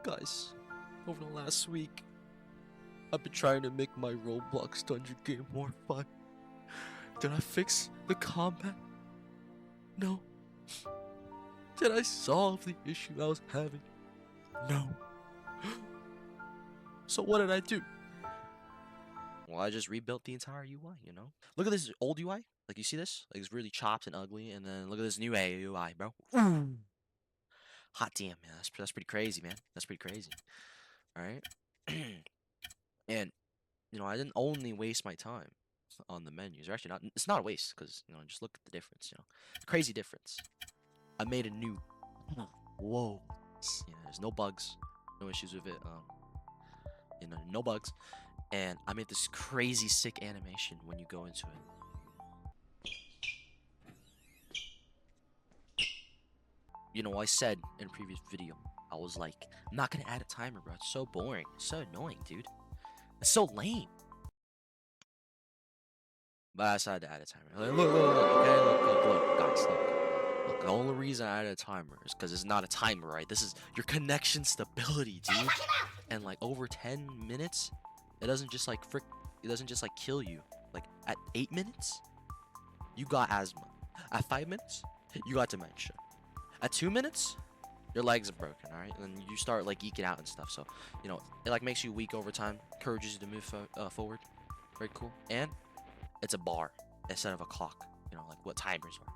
Guys, over the last week, I've been trying to make my Roblox dungeon game more fun. Did I fix the combat? No. Did I solve the issue I was having? No. So what did I do? Well, I just rebuilt the entire UI, you know? Look at this old UI. Like, you see this? Like, it's really chopped and ugly. And then look at this new UI, bro. Ooh. Hot damn, man. That's pretty crazy, man. That's pretty crazy. Alright? And, you know, I didn't only waste my time on the menus. Or actually, not. It's not a waste, because, you know, just look at the difference, you know? Crazy difference. I made a new... Whoa. Yeah, there's no bugs. No issues with it. You know, no bugs. And I made this crazy sick animation when you go into it. You know, I said in a previous video, I was like, I'm not gonna add a timer, bro. It's so boring. It's so annoying, dude. It's so lame. But I decided to add a timer. Like, look, okay, look, guys, look. The only reason I added a timer is because it's not a timer, right? This is your connection stability, dude. And like over 10 minutes, it doesn't just like kill you. Like at 8 minutes, you got asthma. At 5 minutes, you got dementia. At 2 minutes, your legs are broken, alright? And then you start like eking out and stuff. So, you know, it like makes you weak over time, encourages you to move forward. Very cool. And it's a bar instead of a clock, you know, like what timers are.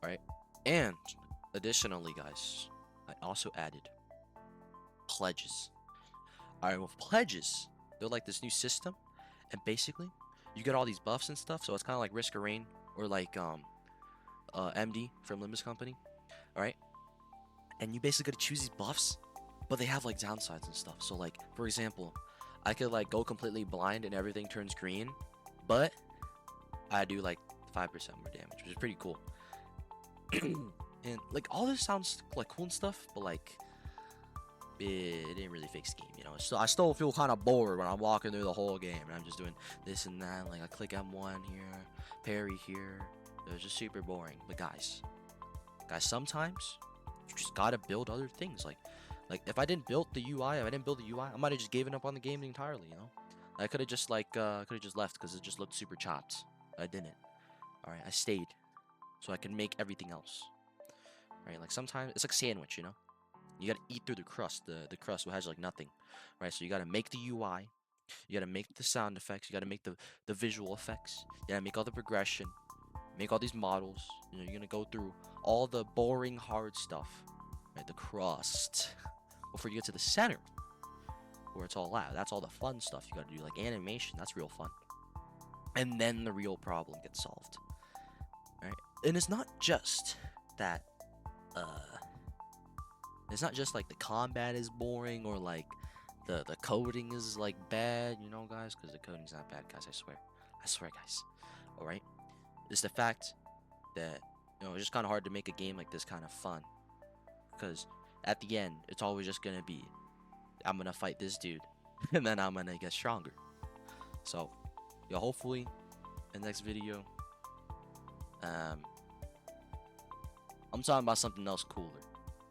Alright? And additionally, guys, I also added pledges. Alright, with pledges, they're like this new system, and basically, you get all these buffs and stuff, so it's kind of like Risk of Rain, or like, MD from Limbus Company, alright? And you basically gotta choose these buffs, but they have like downsides and stuff. So like, for example, I could like go completely blind and everything turns green, but I do like 5% more damage, which is pretty cool. And like all this sounds like cool and stuff, but like it didn't really fix the game, you know. So I still feel kind of bored when I'm walking through the whole game and I'm just doing this and that. Like I click M1 here, parry here. It was just super boring. But guys, sometimes you just gotta build other things. Like if I didn't build the UI, I might have just given up on the game entirely, you know. I could have just like left because it just looked super chopped. I didn't. All right, I stayed so I can make everything else. All right, like sometimes it's like a sandwich, you know. You gotta eat through the crust. The crust has like nothing, right? So you gotta make the UI, you gotta make the sound effects, you gotta make the visual effects, you gotta make all the progression, make all these models. You know, you're gonna go through all the boring hard stuff, right? The crust before you get to the center, where it's all at. That's all the fun stuff you gotta do, like animation. That's real fun. And then the real problem gets solved, right? And it's not just that. It's not just like the combat is boring or like the coding is like bad, you know, guys, because the coding's not bad, guys. I swear, guys. All right, it's the fact that, you know, it's just kind of hard to make a game like this kind of fun, because at the end it's always just gonna be, I'm gonna fight this dude and then I'm gonna get stronger. So yeah, hopefully in the next video I'm talking about something else cooler.